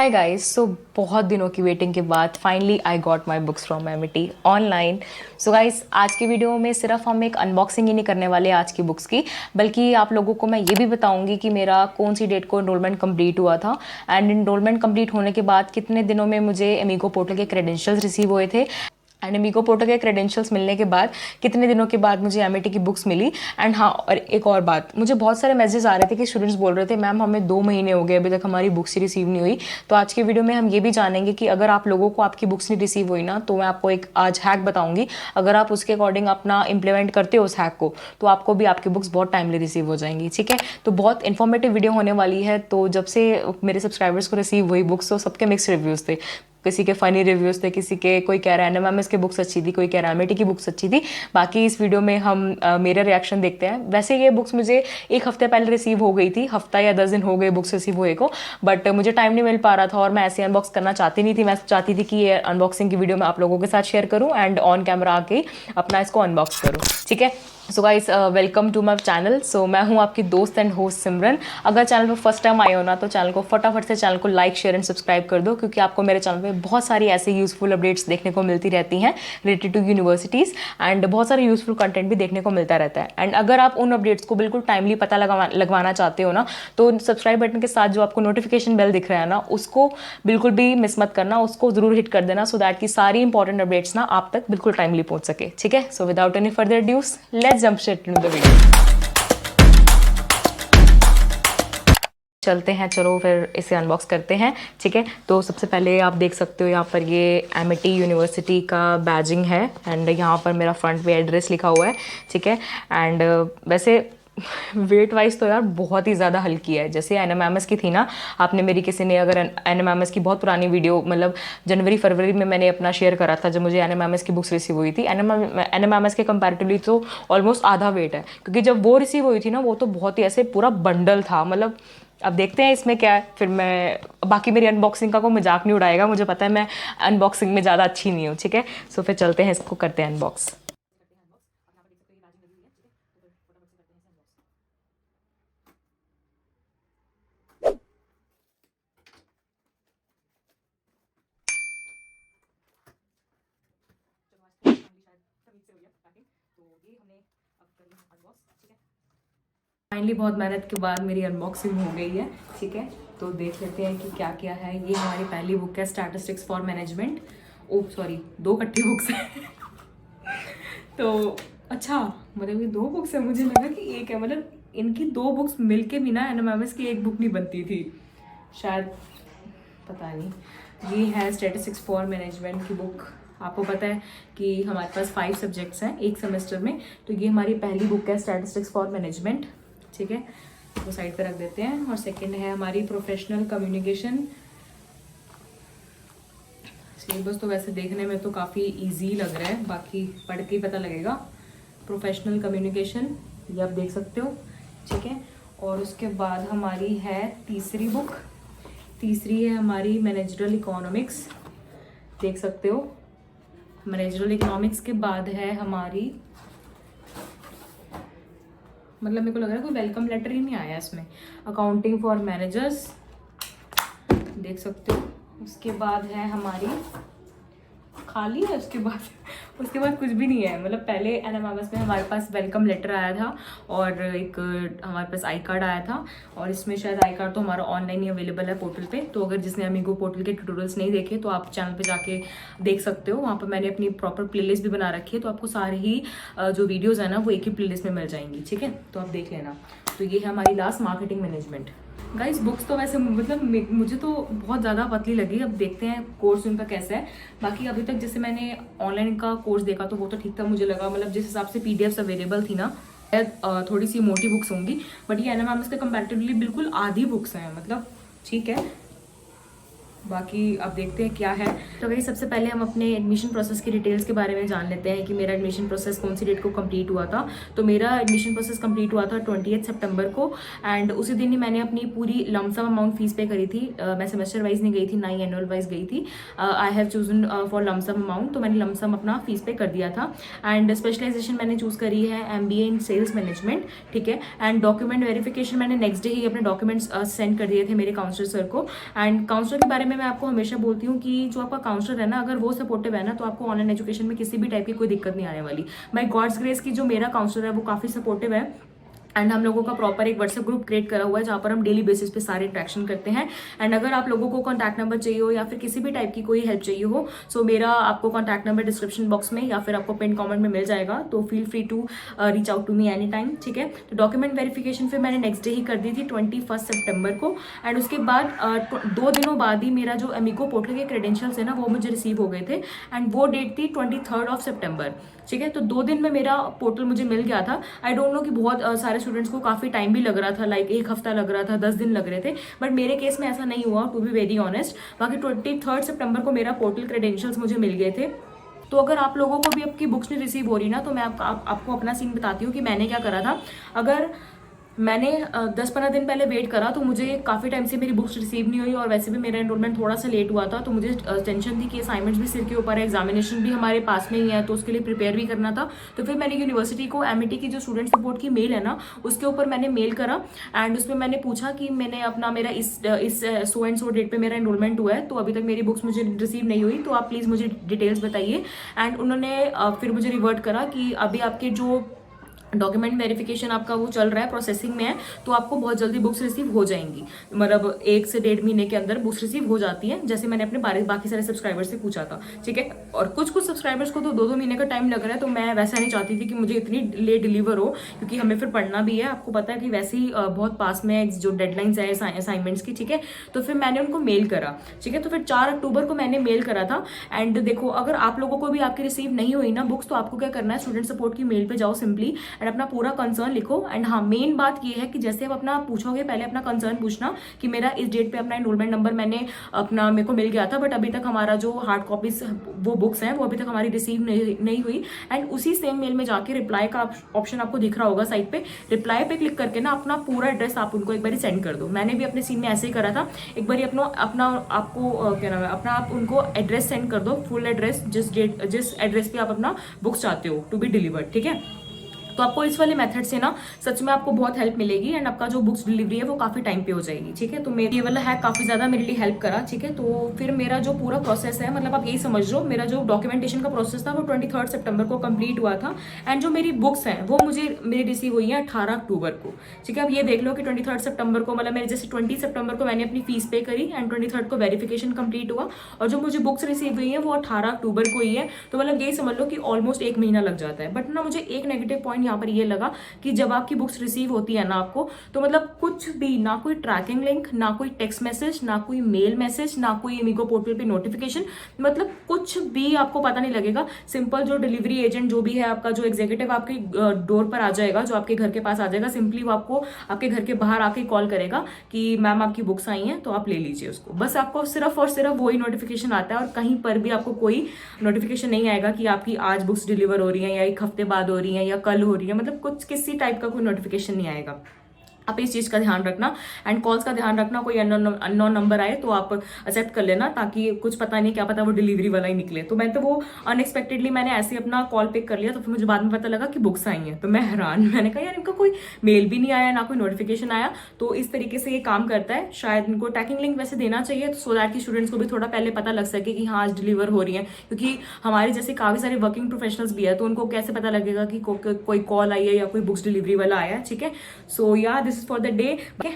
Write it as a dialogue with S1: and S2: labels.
S1: Hi guys. सो बहुत दिनों की वेटिंग के बाद finally I got my books from Amity online. So guys, आज की वीडियो में सिर्फ हम एक अनबॉक्सिंग ही नहीं करने वाले आज की बुक्स की, बल्कि आप लोगों को मैं ये भी बताऊंगी कि मेरा कौन सी डेट को एनरोलमेंट कंप्लीट हुआ था एंड एनरोलमेंट कंप्लीट होने के बाद कितने दिनों में मुझे एमिगो पोर्टल के क्रेडेंशियल्स रिसीव हुए थे एंड एमिगो पोर्टल के क्रेडेंशियल्स मिलने के बाद कितने दिनों के बाद मुझे एमिटी की बुक्स मिली। एंड हाँ, और एक और बात, मुझे बहुत सारे मैसेज आ रहे थे कि स्टूडेंट्स बोल रहे थे मैम हमें 2 महीने हो गए अभी तक हमारी बुक्स ही रिसीव नहीं हुई। तो आज की वीडियो में हम ये भी जानेंगे कि अगर आप लोगों को आपकी बुक्स नहीं रिसीव हुई ना, तो मैं आपको एक आज हैक बताऊंगी। अगर आप उसके अकॉर्डिंग अपना इंप्लीमेंट करते हो उस हैक को, तो आपको भी आपकी बुक्स बहुत टाइमली रिसीव हो जाएंगी। ठीक है, तो बहुत इन्फॉर्मेटिव वीडियो होने वाली है। तो जब से मेरे सब्सक्राइबर्स को रिसीव हुई बुक्स, तो सबके मिक्स रिव्यूज़ थे। किसी के फ़नी रिव्यूज़ थे, किसी के कोई कह रहा है एनएमएमएस की बुक्स अच्छी थी, कोई कह रहा है एमिटी की बुक्स अच्छी थी। बाकी इस वीडियो में हम मेरा रिएक्शन देखते हैं। वैसे ये बुक्स मुझे एक हफ्ते पहले रिसीव हो गई थी, हफ्ता या 10 दिन हो गए बुक्स रिसीव हुए को, बट मुझे टाइम नहीं मिल पा रहा था और मैं ऐसे अनबॉक्स करना चाहती नहीं थी। मैं चाहती थी कि ये अनबॉक्सिंग की वीडियो मैं आप लोगों के साथ शेयर करूँ एंड ऑन कैमरा आके अपना इसको अनबॉक्स करूँ। ठीक है, so guys, welcome to my channel. So मैं हूँ आपकी दोस्त एंड होस्ट सिमरन। अगर चैनल पर फर्स्ट टाइम आए हो ना, तो चैनल को फटाफट से चैनल को लाइक शेयर एंड सब्सक्राइब कर दो, क्योंकि आपको मेरे चैनल पे बहुत सारी ऐसे यूजफुल अपडेट्स देखने को मिलती रहती हैं रिलेटेड टू यूनिवर्सिटीज़ एंड बहुत सारे यूजफुल कंटेंट भी देखने को मिलता रहता है। एंड अगर आप उन अपडेट्स को बिल्कुल टाइमली पता लगवाना चाहते हो ना, तो सब्सक्राइब बटन के साथ जो आपको नोटिफिकेशन बेल दिख रहा है ना, उसको बिल्कुल भी मिस मत करना, उसको जरूर हिट कर देना, सो दैट कि सारी इंपॉर्टेंट अपडेट्स ना आप तक बिल्कुल टाइमली पहुंच सके। ठीक है, so without any further dues let's jump straight into the video. चलते हैं, चलो फिर इसे अनबॉक्स करते हैं। ठीक है, तो सबसे पहले आप देख सकते हो यहाँ पर ये एमिटी यूनिवर्सिटी का बैजिंग है एंड यहाँ पर मेरा फ्रंट पे एड्रेस लिखा हुआ है। ठीक है, एंड वैसे वेट वाइज तो यार बहुत ही ज़्यादा हल्की है। जैसे एनएमएमएस की थी ना, आपने मेरी किसी ने अगर एनएमएमएस की बहुत पुरानी वीडियो, मतलब जनवरी फरवरी में मैंने अपना शेयर करा था जब मुझे एनएमएमएस की बुक्स रिसीव हुई थी। एनएमएमएस के कंपैरेटिवली तो ऑलमोस्ट आधा वेट है, क्योंकि जब वो रिसीव हुई थी ना, वो तो बहुत ही ऐसे पूरा बंडल था। मतलब अब देखते हैं इसमें क्या है। फिर मैं बाकी मेरी अनबॉक्सिंग का कोई मजाक नहीं उड़ाएगा, मुझे पता है मैं अनबॉक्सिंग में ज़्यादा अच्छी नहीं हूँ। ठीक है, सो फिर चलते हैं, इसको करते हैं अनबॉक्स। फाइनली बहुत मेहनत के बाद मेरी अनबॉक्सिंग हो गई है। ठीक है, तो देख लेते हैं कि क्या क्या है। ये हमारी पहली बुक है, statistics for management. Oh sorry, 2 इकट्ठी बुक्स हैं। तो अच्छा, मतलब ये 2 बुक्स है, मुझे लगा कि एक है। मतलब इनकी 2 बुक्स मिलके भी ना एनएमएमएस की एक बुक नहीं बनती थी शायद, पता नहीं। ये है स्टैटिस्टिक्स फॉर मैनेजमेंट की बुक। आपको पता है कि हमारे पास 5 सब्जेक्ट्स हैं एक सेमेस्टर में, तो ये हमारी पहली बुक है स्टैटिस्टिक्स फॉर मैनेजमेंट। ठीक है, तो साइड पर रख देते हैं। और सेकंड है हमारी प्रोफेशनल कम्युनिकेशन। सिलेबस तो वैसे देखने में तो काफ़ी इजी लग रहा है, बाकी पढ़ के ही पता लगेगा। प्रोफेशनल कम्युनिकेशन, ये आप देख सकते हो। ठीक है, और उसके बाद हमारी है तीसरी बुक। तीसरी है हमारी मैनेजरल इकोनॉमिक्स, देख सकते हो। मैनेजरल इकोनॉमिक्स के बाद है हमारी, मतलब मेरे को लग रहा है कोई वेलकम लेटर ही नहीं आया इसमें, अकाउंटिंग फॉर मैनेजर्स, देख सकते हो। उसके बाद है हमारी, खाली है। उसके बाद कुछ भी नहीं है। मतलब पहले एनएमएमएस में हमारे पास वेलकम लेटर आया था और एक हमारे पास आई कार्ड आया था, और इसमें शायद आई कार्ड तो हमारा ऑनलाइन ही अवेलेबल है पोर्टल पे। तो अगर जिसने अमीगो पोर्टल के ट्यूटोरियल्स नहीं देखे तो आप चैनल पे जाके देख सकते हो। वहाँ पर मैंने अपनी प्रॉपर प्लेलिस्ट भी बना रखी है, तो आपको सारी ही जो वीडियोज़ है ना वो एक ही प्लेलिस्ट में मिल जाएंगी। ठीक है, तो आप देख लेना। तो ये है हमारी last, marketing management. Guys, books तो वैसे मतलब मुझे तो बहुत ज़्यादा पतली लगी। अब देखते हैं कोर्स उनका कैसा है। बाकी अभी तक जैसे मैंने ऑनलाइन का कोर्स देखा तो वो तो ठीक था मुझे लगा। मतलब जिस हिसाब से पीडीएफ्स अवेलेबल थी ना, थोड़ी सी मोटी बुक्स होंगी, बट ये एनएमएमएस के कंपैरेटिवली बिल्कुल आधी बुक्स हैं। मतलब ठीक है, बाकी अब देखते हैं क्या है। तो वही सबसे पहले हम अपने एडमिशन प्रोसेस की डिटेल्स के बारे में जान लेते हैं कि मेरा एडमिशन प्रोसेस कौन सी डेट को कंप्लीट हुआ था। तो मेरा एडमिशन प्रोसेस कंप्लीट हुआ था 28 सितंबर को, एंड उसी दिन ही मैंने अपनी पूरी लमसम अमाउंट फीस पे करी थी। मैं सेमेस्टर वाइज नहीं गई थी, ना ही एनुअल वाइज गई थी। I have chosen for lump sum amount, तो मैंने लमसम अपना फीस पे कर दिया था। एंड स्पेशलाइजेशन मैंने चूज़ करी है MBA इन सेल्स मैनेजमेंट। ठीक है, एंड डॉक्यूमेंट वेरिफिकेशन मैंने नेक्स्ट डे ही अपने डॉक्यूमेंट्स सेंड कर दिए थे मेरे काउंसलर सर को। एंड काउंसलर के बारे में में मैं आपको हमेशा बोलती हूँ कि जो आपका काउंसलर है ना, अगर वो सपोर्टिव है ना, तो आपको ऑनलाइन एजुकेशन में किसी भी टाइप की कोई दिक्कत नहीं आने वाली। बाय गॉड्स ग्रेस की जो मेरा काउंसलर है वो काफ़ी सपोर्टिव है, एंड हम लोगों का प्रॉपर एक व्हाट्सएप ग्रुप क्रिएट करा हुआ है जहाँ पर हम डेली बेसिस पे सारे इंट्रैक्शन करते हैं। एंड अगर आप लोगों को कॉन्टैक्ट नंबर चाहिए हो या फिर किसी भी टाइप की कोई हेल्प चाहिए हो, सो मेरा आपको कॉन्टैक्ट नंबर डिस्क्रिप्शन बॉक्स में या फिर आपको पिन कमेंट में मिल जाएगा, तो feel free to reach out to me any time, ठीक है। तो डॉक्यूमेंट वेरिफिकेशन फिर मैंने नेक्स्ट डे ही कर दी थी 21 सितंबर को, एंड उसके बाद 2 दिनों बाद ही मेरा जो अमीगो पोर्टल के क्रेडेंशियल्स है ना वो मुझे रिसीव हो गए थे, एंड वो डेट थी 23 सितंबर, ठीक है। तो 2 दिन में मेरा पोर्टल मुझे मिल गया था। आई डोंट नो कि बहुत सारे स्टूडेंट्स को काफ़ी टाइम भी लग रहा था, लाइक 1 हफ्ता लग रहा था, 10 दिन लग रहे थे, बट मेरे केस में ऐसा नहीं हुआ, टू बी वेरी ऑनेस्ट। बाकी 23 सितंबर को मेरा पोर्टल क्रेडेंशियल्स मुझे मिल गए थे। तो अगर आप लोगों को भी आपकी बुक्स नहीं रिसीव हो रही ना, तो मैं आपको अपना सीन बताती हूँ कि मैंने क्या करा था। अगर मैंने 10-15 दिन पहले वेट करा तो मुझे काफ़ी टाइम से मेरी बुक्स रिसीव नहीं हुई, और वैसे भी मेरा एनरोलमेंट थोड़ा सा लेट हुआ था, तो मुझे टेंशन थी कि असाइनमेंट्स भी सिर के ऊपर है, एग्जामिनेशन भी हमारे पास में ही है, तो उसके लिए प्रिपेयर भी करना था। तो फिर मैंने यूनिवर्सिटी को एमईटी की जो स्टूडेंट सपोर्ट की मेल है ना, उसके ऊपर मैंने मेल करा, एंड उसमें मैंने पूछा कि मैंने अपना मेरा इस सो एंड सो डेट पे मेरा एनरोलमेंट हुआ है, तो अभी तक मेरी बुक्स मुझे रिसीव नहीं हुई, तो आप प्लीज़ मुझे डिटेल्स बताइए। एंड उन्होंने फिर मुझे रिवर्ट करा कि अभी आपके जो डॉक्यूमेंट वेरिफिकेशन आपका वो चल रहा है, प्रोसेसिंग में है, तो आपको बहुत जल्दी बुक्स रिसीव हो जाएंगी, मतलब 1 से 1.5 महीने के अंदर बुक्स रिसीव हो जाती हैं, जैसे मैंने अपने बाकी सारे सब्सक्राइबर्स से पूछा था, ठीक है। और कुछ सब्सक्राइबर्स को तो 2-2 महीने का टाइम लग रहा है, तो मैं वैसा नहीं चाहती थी कि मुझे इतनी लेट डिलीवर हो, क्योंकि हमें फिर पढ़ना भी है, आपको पता है कि वैसे ही बहुत पास में जो डेडलाइंस है असाइनमेंट्स की, ठीक है। तो फिर मैंने उनको मेल करा, ठीक है। तो फिर 4 अक्टूबर को मैंने मेल करा था। एंड देखो, अगर आप लोगों को भी आपकी रिसीव नहीं हुई ना बुक्स, तो आपको क्या करना है, स्टूडेंट सपोर्ट की मेल पे जाओ सिंपली, एंड अपना पूरा कंसर्न लिखो। एंड हाँ, मेन बात ये है कि जैसे आप अपना पूछोगे, पहले अपना कंसर्न पूछना कि मेरा इस डेट पे अपना एनरोलमेंट नंबर मेरे को मिल गया था, बट अभी तक हमारा जो हार्ड कॉपीज वो बुक्स हैं वो अभी तक हमारी रिसीव नहीं हुई। एंड उसी सेम मेल में जाके रिप्लाई का ऑप्शन आपको दिख रहा होगा साइड पे, रिप्लाई पे क्लिक करके ना अपना पूरा एड्रेस आप उनको एक बार सेंड कर दो। मैंने भी अपने सीन में ऐसे ही करा था, एक बार आपको क्या नाम है, अपना आप उनको एड्रेस सेंड कर दो, फुल एड्रेस, जिस एड्रेस पे आप अपना बुक्स चाहते हो टू बी डिलीवर्ड, ठीक है। तो आपको इस वाले मेथड से ना सच में आपको बहुत हेल्प मिलेगी, एंड आपका जो बुक्स डिलीवरी है वो काफ़ी टाइम पे हो जाएगी, ठीक है। तो मेरे ये वाला हैक काफ़ी ज़्यादा मेरे लिए हेल्प करा, ठीक है। तो फिर मेरा जो पूरा प्रोसेस है, मतलब आप यही समझ लो, मेरा जो डॉक्यूमेंटेशन का प्रोसेस था वो 23 सितंबर को कंप्लीट हुआ था, एंड जो मेरी बुक्स हैं वो मेरी रिसीव हुई है 18 अक्टूबर को, ठीक है। अब ये देख लो कि 23 सितंबर को, मतलब मेरे जैसे 20 सितंबर को मैंने अपनी फीस पे करी, एंड 23 को वेरिफिकेशन कंप्लीट हुआ, और जो मुझे बुक्स रिसीव हुई है वो 18 अक्टूबर को ही है। तो मतलब यही समझ लो कि ऑलमोस्ट 1 महीना लग जाता है। बट ना मुझे एक नेगेटिव पॉइंट यहाँ पर ये लगा कि जब आपकी बुक्स रिसीव होती है ना आपको, तो मतलब कुछ भी, ना कोई ट्रैकिंग लिंक, ना कोई टेक्स्ट मैसेज, ना कोई मेल मैसेज, ना कोई अमीगो पोर्टल पे नोटिफिकेशन, मतलब कुछ भी आपको पता नहीं लगेगा। सिंपल जो डिलीवरी एजेंट जो भी है आपका, जो एग्जीक्यूटिव आपके डोर पर आ जाएगा, जो आपके घर के पास आ जाएगा, सिंपली वो आपको आपके घर के बाहर आके कॉल करेगा कि मैम आपकी बुक्स आई हैं, तो आप ले लीजिए उसको। बस आपको सिर्फ और सिर्फ वही नोटिफिकेशन आता है, और कहीं पर भी आपको कोई नोटिफिकेशन नहीं आएगा कि आपकी आज बुक्स डिलीवर हो रही हैं, या 1 हफ्ते बाद हो रही हैं, या कल हो रही है, मतलब कुछ किसी टाइप का कोई नोटिफिकेशन नहीं आएगा। आप इस चीज़ का ध्यान रखना, एंड कॉल्स का ध्यान रखना, कोई अननोन नंबर आए तो आप एक्सेप्ट कर लेना, ताकि कुछ पता नहीं, क्या पता वो डिलीवरी वाला ही निकले। तो मैं तो वो अनएक्सपेक्टेडली मैंने ऐसे अपना कॉल पिक कर लिया, तो फिर मुझे बाद में पता लगा कि बुक्स आई हैं, तो मैं हैरान, मैंने कहा यार इनका कोई मेल भी नहीं आया, ना कोई नोटिफिकेशन आया। तो इस तरीके से ये काम करता है। शायद इनको टैकिंग लिंक वैसे देना चाहिए, सो दैट कि स्टूडेंट्स को भी थोड़ा पहले पता लग सके कि हाँ आज डिलीवर हो रही है, क्योंकि हमारे जैसे काफ़ी सारे वर्किंग प्रोफेशनल्स भी है, तो उनको कैसे पता लगेगा कि कोई कॉल आई है या कोई बुक्स डिलीवरी वाला आया है, ठीक है। सो या this is for the day. Okay.